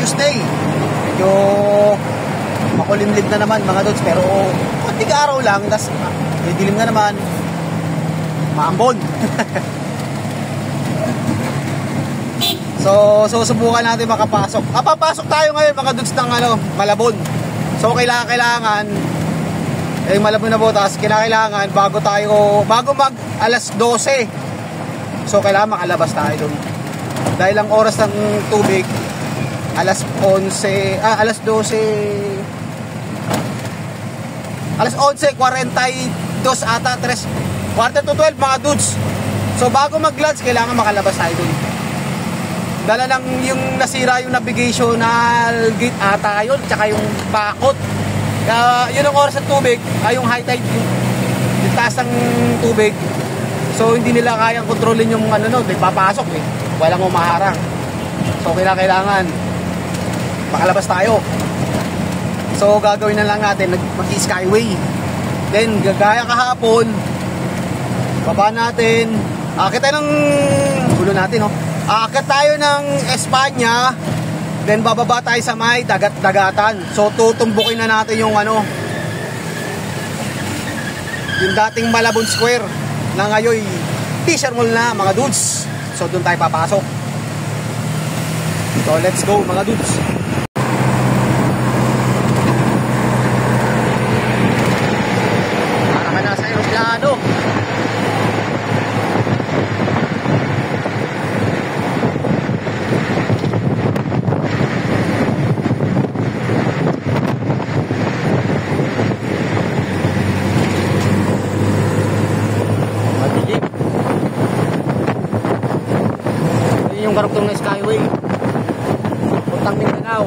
Tuesday. Medyo makulimlim na naman mga dudes, pero konting araw lang, tas dilim na naman, maambon. So susubukan natin makapasok. Papasok tayo ngayon mga dudes ng Malabon. So kailangan Malabon na Botas, kailangan bago mag alas 12. So kailangan makalabas tayo doon. Dahil ang oras ng tubig alas 11, alas 12, alas 11:42 ata, 3:45 mga dudes. So bago mag-lunch kailangan makalabas tayo doon. Dala lang yung nasira yung navigational gate ata yun, tsaka yung bakot. Yun ang oras ng tubig, yung high tide, yung taas ng tubig. So hindi nila kayang kontrolin yung papasok walang umaharang. So kailangan makalabas tayo. So gagawin na lang natin, mag-skyway. Then gagaya kahapon, baba natin, akit tayo ng ulo natin, akit tayo ng Espanya. Then bababa tayo sa may dagatan. So tutumbukin na natin yung yung dating Malabon Square na ngayon Fisher Mall na mga dudes. So doon tayo papasok. So let's go mga dudes. Para ka nasa aeroplano. Yung karugtong na skyway puntang Mindanao.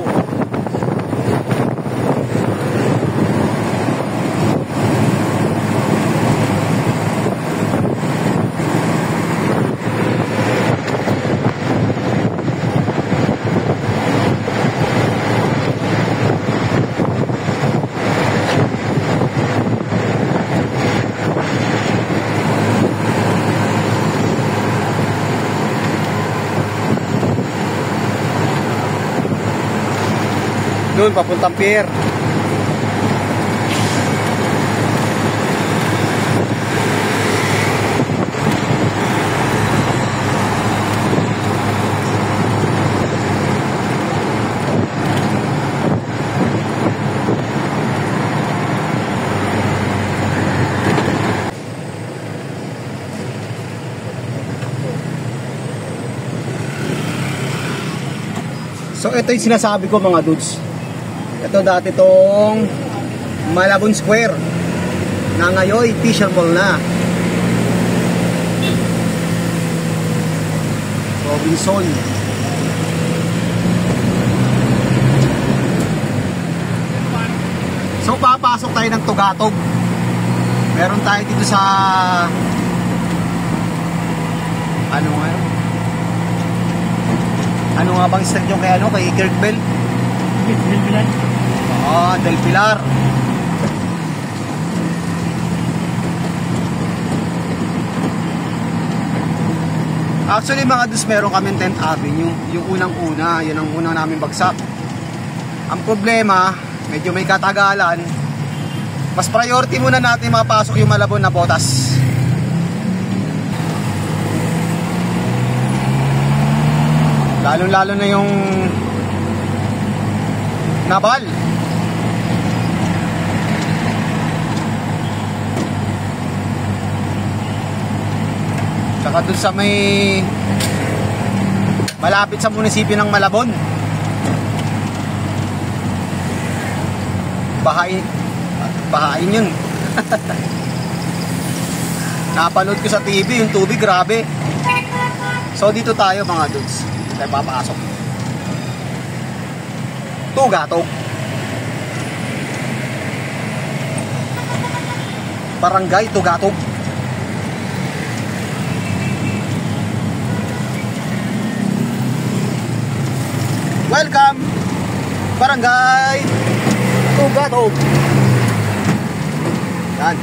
Doon papuntang pier. So ito yung sinasabi ko mga dudes. Ito dati tong Malabon Square na ngayon Fisher Mall na. Robinson. So papasok tayo ng Tugatog. Meron tayo dito sa ano nga bang street yung kay Kirkbell? Del Pilar. Del Pilar. Actually mga dus, meron kami 10th Avenue. Yung unang-una, yun ang unang namin bagsak. Ang problema, medyo may katagalan. Mas priority muna natin mapasok yung Malabon na Botas. Lalo-lalo na yung Nabal. Saka dun sa may malapit sa munisipyo ng Malabon. Bahain yun. Napanood ko sa TV yung tubig, grabe. So dito tayo mga dudes, tayo papasok. Tugatog. Barangay Tugatog. Welcome Barangay Tugatog. Yan.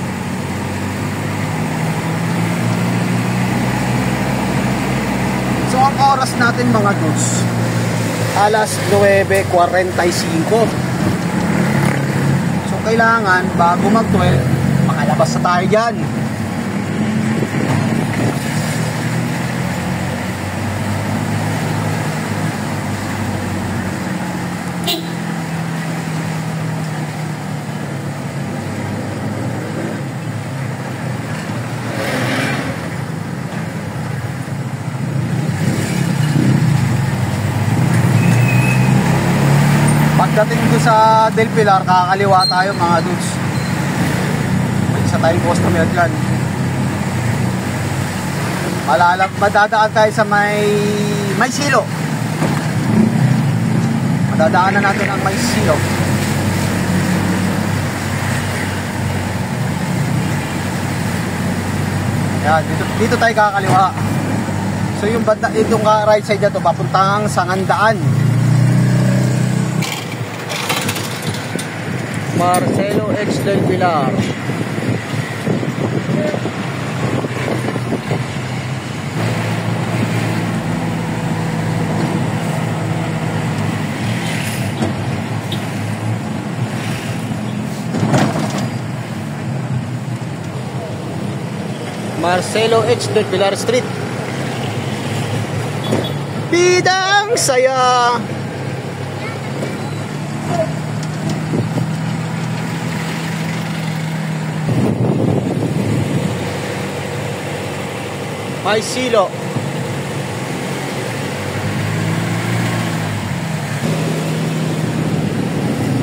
So ang oras natin mga dudes alas 9:45. So kailangan bago mag 12 makalabas na tayo dyan. Pagdating ko sa Del Pilar, kakaliwa tayo mga dudes. May isa tayong customer dyan. Madadaan tayo sa may silo. Madadaanan natin ang may silo. Yan, dito tayo kakaliwa. So yung banda, itong right side na to, papuntang Sangandaan. Marcelo X Del Pilar. Marcelo H. Del Pilar Street. Bidang saya. May silo.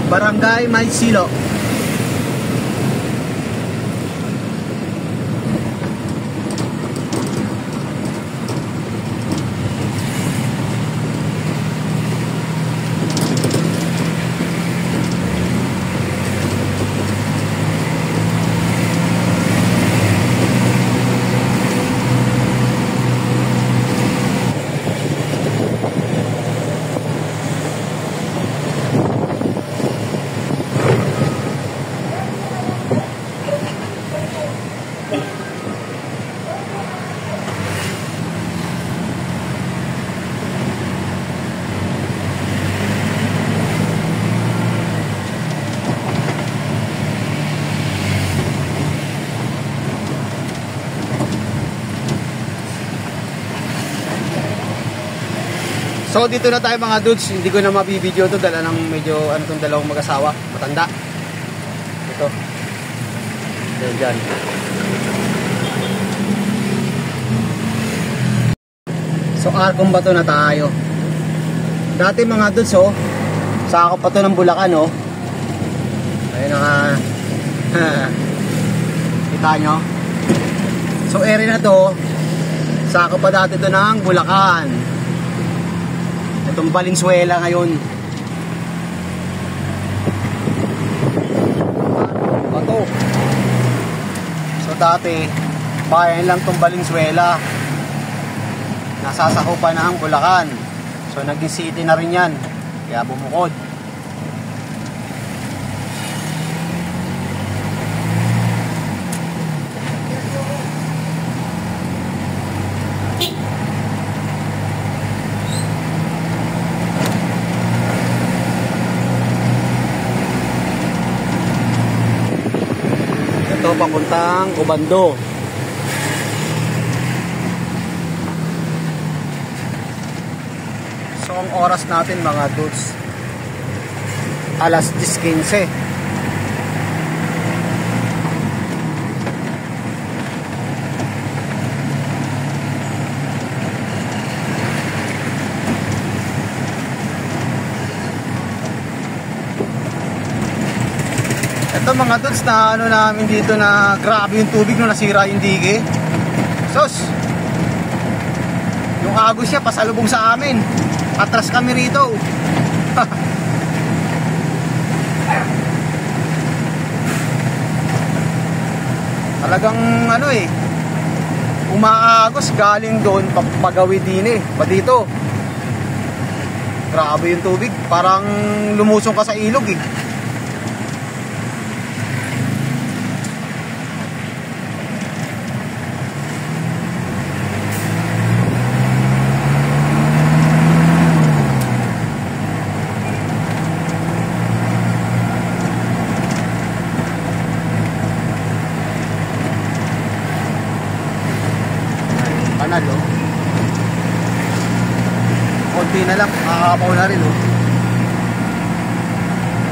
Barangay May Silo. So dito na tayo mga dudes, hindi ko na mabibideo to dala ng medyo ano tong dalawang mag-asawa, matanda. Ito. Diyan. So Arcong Bato na tayo. Dati mga dudes sakop pa to ng Bulacan Ayun kita nyo. So area na to, sakop pa dati to ng Bulacan. Itong Valenzuela ngayon. Bato. So dati, bayan lang itong Valenzuela. Nasasakupan na ang Bulacan. So naging city na rin yan. Kaya bumukod. Ito papuntang Obando. So ang oras natin mga dudes, alas 10:15. Ito mga dudes na ano namin dito na grabe yung tubig nung nasira yung dige. Sos, yung agos niya pasalubong sa amin. Atras kami rito. Talagang ano umaagos galing doon pagawid din pa dito. Grabe yung tubig, parang lumusong ka sa ilog na lang, makakapaw na rin, oh.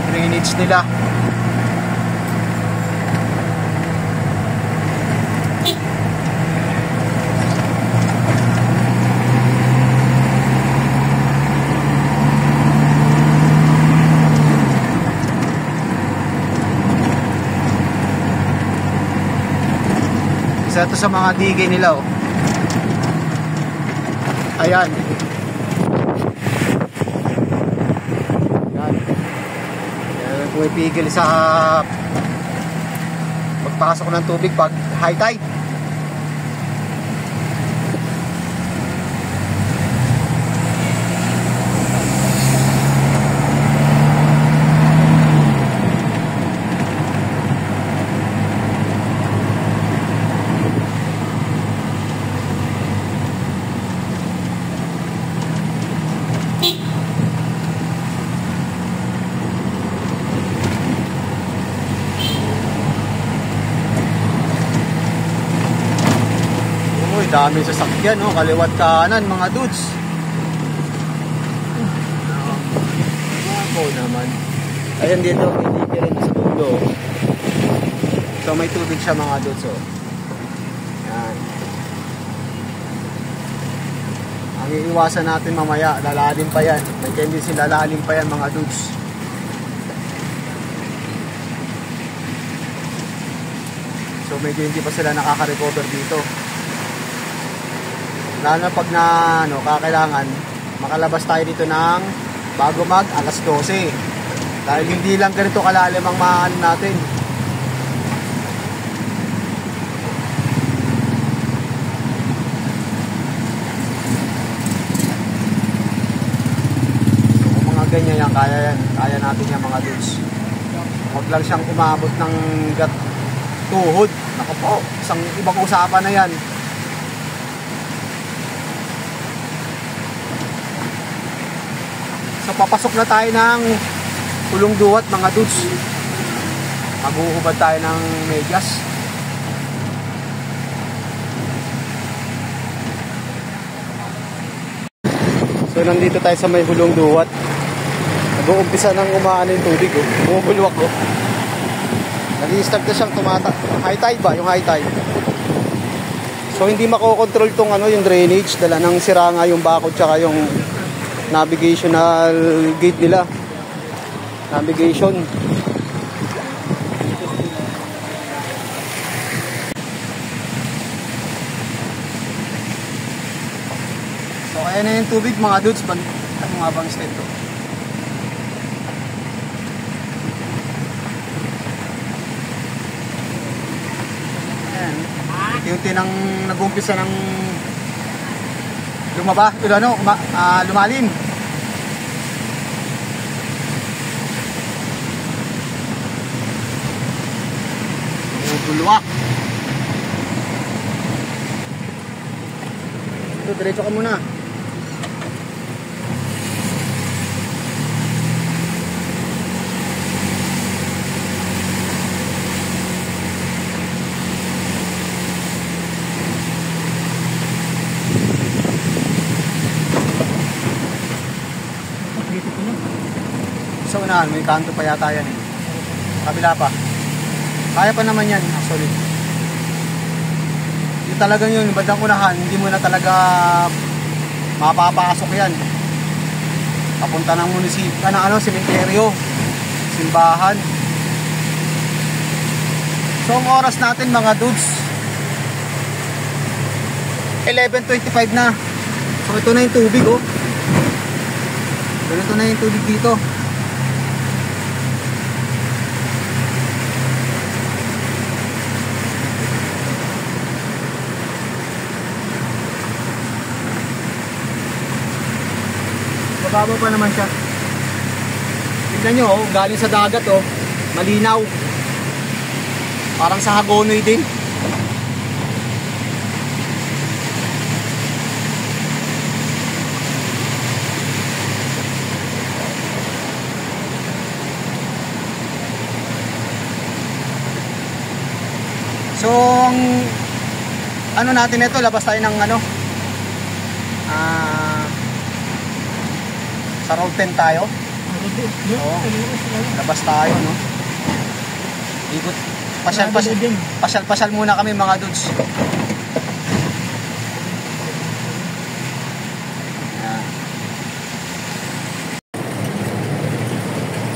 Drainage nila. Isa to sa mga digay nila, oh. Ayan. Ayan. Ayan, pumipigil sa pagpasok ng tubig pag high tide. Dami sasakyan, no? Kaliwat kanan mga dudes. Ako naman. Ayan dito, hindi rin sa dulo. So may tubig siya mga dudes, oh. Yan. Ang iiwasan natin mamaya, lalalim pa yan. May tendency lalalim pa yan mga dudes. So medyo hindi pa sila nakaka-recover dito. Lalo na pag na kakailangan makalabas tayo dito ng bago mag alas 12 dahil hindi lang ganito kalalim ang maan natin. Kung mga ganyan yan, kaya natin yan mga dudes. Huwag lang siyang umabot ng tuhod. Naku po, isang ibang usapan na yan. So papasok na tayo ng Pulong Duwat mga dudes. Maghuhubad tayo ng medyas. So nandito tayo sa may Pulong Duwat. Nag-uumpisa ng umaano yung tubig, oh. Bumubulwak, oh. Nag-i-start na siyang high tide ba? Yung high tide. So hindi makokontrol tong yung drainage. Dala ng sira nga yung bakod tsaka yung navigational gate nila. Navigation. So kaya na yung tubig mga dudes. Ano nga bang step to? Ayan. Unti-unti nang nag-umpisa ng lumalim. Bulwak. Ito, diretso ka muna. Sa unahan, may kanto pa yata yan, eh. Kabila pa. Kaya pa naman yan, actually. Yung talagang yun, bandang unahan, hindi mo na talaga mapapasok yan. Papunta ng munisipyo, sementeryo, simbahan. So ang oras natin mga dudes, 11:25 na. So ito na yung tubig, oh. Ito na yung tubig dito. Bababa pa naman siya. Tignan nyo, oh, galing sa dagat, oh. Malinaw. Parang sa Hagonoy din. So, ano natin ito, labas tayo ng Sa road 10 tayo. Oo. Labas tayo, no? Ikot. Pasyal muna kami mga dudes.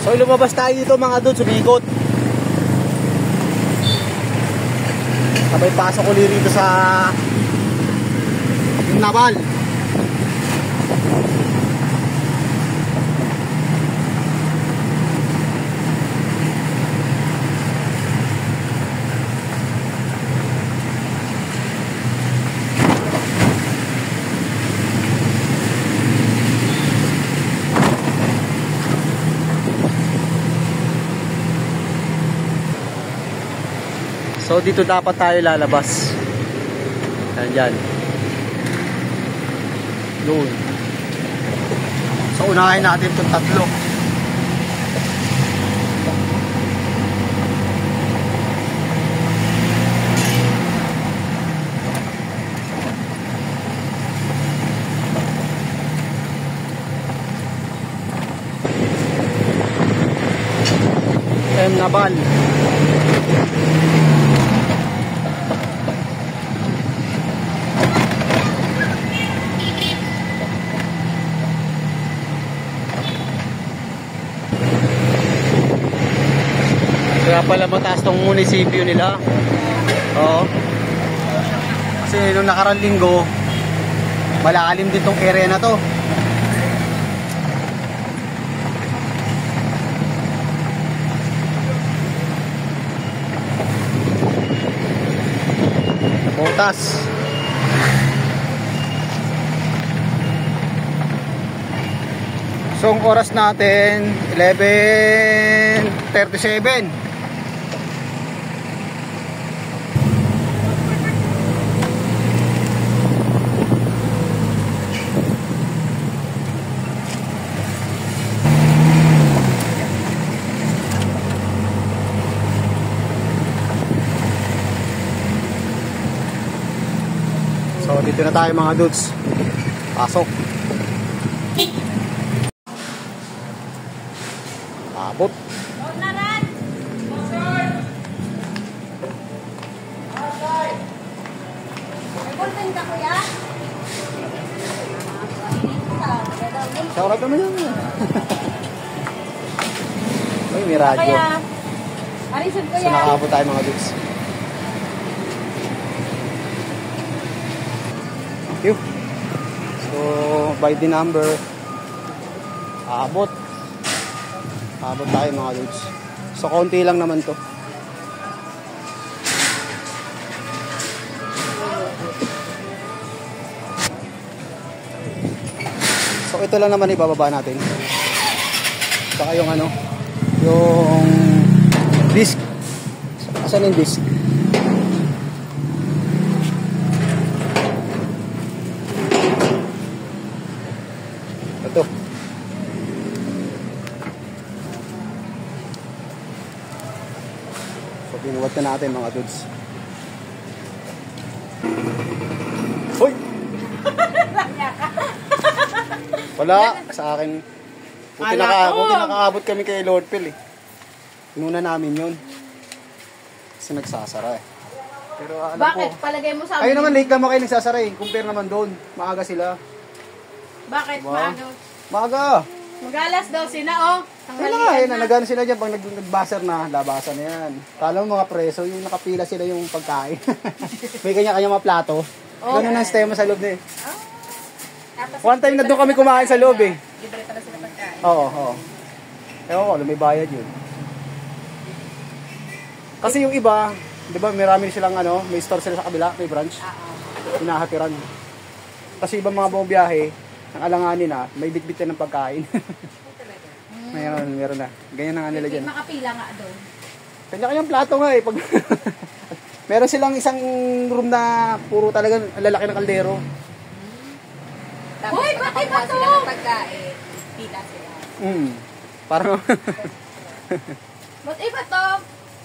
So lumabas tayo dito mga dudes, umikot. Sabay pasok ulit rito sa yung Naval. So dito dapat tayo lalabas. Ayan. Doon. So unahin natin itong tatlo. Naval. Kaya pala mataas tong munisipyo nila. Oo. Kasi nung nakarang linggo, malalim din tong area na to. Butas. So ang oras natin 11:37. So dito na tayo mga dudes. Pasok. Abot. Shoutout naman yun. Ay, may radyo. So nakaabot tayo mga dudes. Thank you. So by the number, abot tayo mga dudes. So konti lang naman to. So ito lang naman ibababa natin. Saka yung ano, yung disc. Asan yung disc? Ito. So binuwat na natin mga dudes. Hoy! Wala sa akin. Buti nakaabot kami kay Lord Phil eh. Inuna namin yun. Kasi nagsasara eh. Pero alam bakit? ko. Palagay mo sa Kayo naman late naman kayo nagsasara eh. Compare naman doon. Maaga sila. Bakit? Diba? Maaga. Maaga. Mag-alas 12 na oh. Kaya nga eh. Nagano sila dyan. Pag nagbaser na, labasan na yan. Kala mo mga preso, yung nakapila sila yung pagkain. May kanya-kanya mga plato. Oh, ganun ang sistema sa loob na eh. Tapos, One time na doon kami kumain sa loob eh. libre pala sila pagkain. Oo. Ewan ko, may bayad yun. Kasi yung iba, di ba, marami silang ano, may store sila sa kabila, may branch. Hinahatiran. Kasi ibang mga bumibiyahe, ang alanganin na, may bitbit ng pagkain. Meron na. Ganyan na nga nila dyan. Makapila nga doon. Kanya-kanyang plato nga eh. Pag meron silang isang room na puro talaga lalaki ng kaldero. Hoy, bakit ba ito? Sila ng pagkain. Pila sila. Parang Ba't iba to?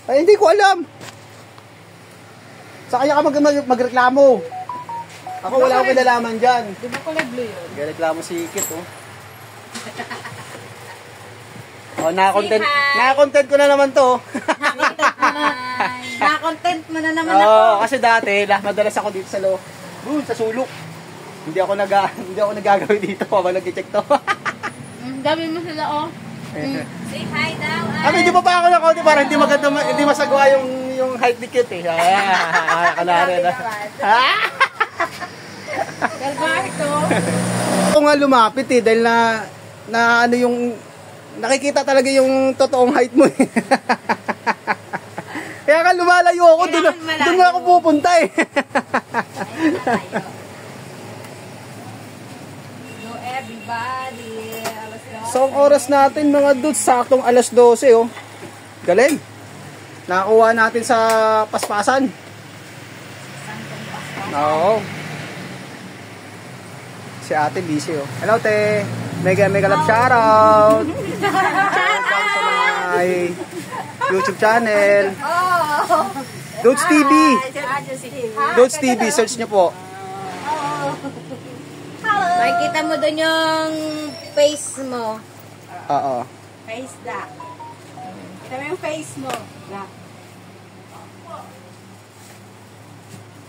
ay, hindi ko alam. Sa kanya ka magreklamo. Ako wala akong pinalaman dyan. Di ba kulay blue yun? Nagreklamo si Kit, oh. Oh, naka-content. Say hi. Naka-content ko na naman to. Na-content mo na naman ako. Oo, kasi dati, madalas ako dito sa doon sa sulok. Hindi ako nagagawin dito habang nag-check to. Gabi mo sila, oh. Say hi daw. Hindi pa ako na konti para hindi maganda, hindi masagawa yung height ni Cute eh. Kanari na. Galbarto. Ako nga lumapit eh dahil na ano yung nakikita talaga yung totoong height mo eh. Kaya ka lumalayo ako, doon nga ako pupunta eh. Hello everybody. So ang oras natin mga dudes, saktong alas 12 oh. Galing. Nakakuha natin sa paspasan. Oo. Si ate busy oh. Hello te. Mega love shoutout. Welcome to my YouTube channel. Oh. Dudes TV. Hi. Dudes TV, search nyo po. Makikita mo doon yung face mo. Oo. Face black. Kita mo yung face mo. Black.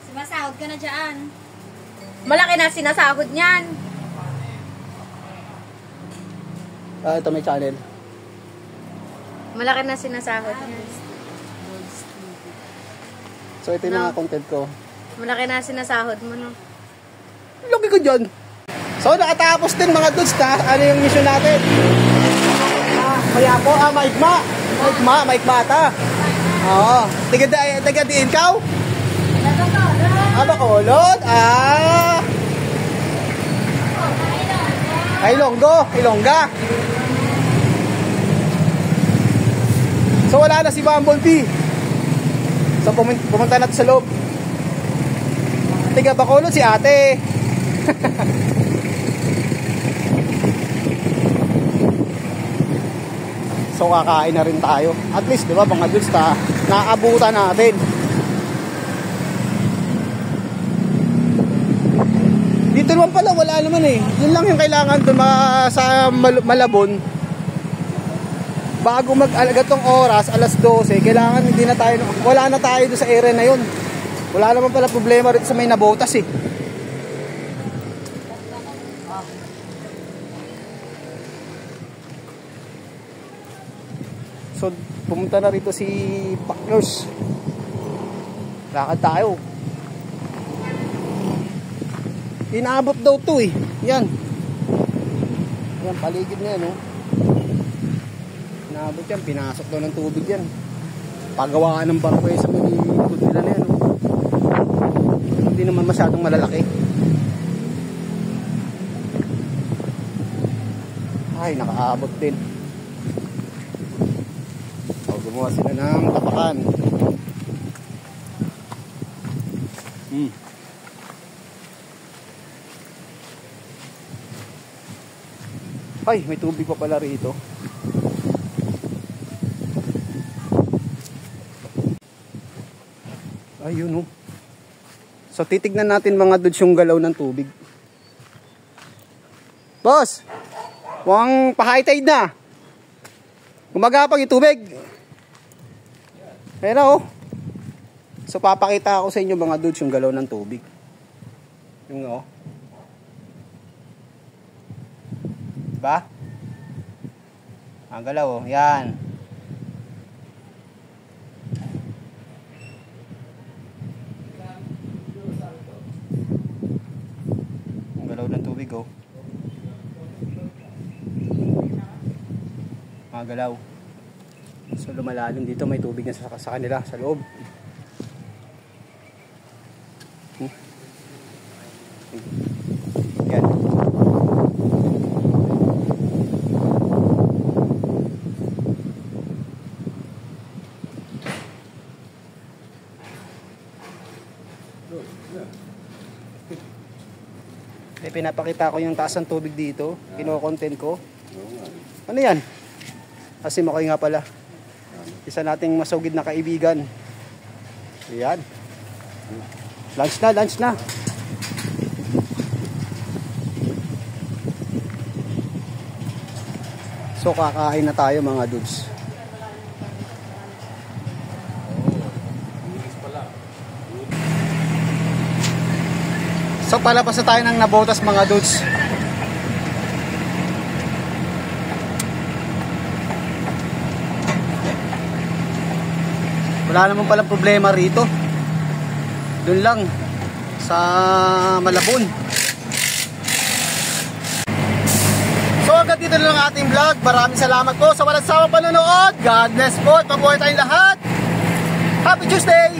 Sumasahod ka na dyan. Malaki na sinasahod niyan. Ito may channel. Malaki na sinasahod niyan. So ito yung mga content ko. Malaki na sinasahod mo, no? Lagi ko dyan. So nakatapos din mga dudes na ano yung mission natin. Kaya po, maigma ata. Oo. Tiga diin kaw? Bacolod. Ilongga. So wala na si Bumblebee. So pumunta natin sa loob. Tiga Bacolod si ate. So kakain na rin tayo. At least, di ba, mga dudes naabutan natin. Dito naman pala, wala naman eh. Yun lang yung kailangan doon sa Malabon. Bago mag-alagatong oras, alas 12, kailangan wala na tayo doon sa area na yun. Wala naman pala problema rin sa may nabotas eh. So, pumunta na rito si Packers. Lakad tayo. Inaabot daw to eh. Yan. Yan, paligid niya, no? Inaabot yan. Pinasok daw ng tubig yan. Pagawaan ng barko sa likod nila na yan, no? Hindi naman masyadong malalaki. Ay, nakaabot din. Gumawa sila ng tapakan. Ay, may tubig pa pala rito. Ayun oh. So titignan natin mga dudes yung galaw ng tubig. Boss! Huwag pa-high tide na. Gumagapang yung tubig. Ayan na oh. So papakita ako sa inyo mga dudes yung galaw ng tubig. Yung oh. Diba? Ang galaw oh. Yan. Ang galaw ng tubig oh. Mga galaw. So lumalalim dito, may tubig na sa kanila sa loob. Yan. Pinapakita ko yung taas ng tubig dito, kino-content ko. Ano yan? Kasi Makoy nga pala. Isa nating masugid na kaibigan. Ayan. Lunch na. So kakain na tayo mga dudes. So palabas na tayo ng Nabotas mga dudes. Wala naman palang problema rito. Doon lang sa Malabon. So hanggang dito na lang ating vlog. Maraming salamat po sa walang sawang panonood. God bless po at mabuhay tayong lahat. Happy Tuesday!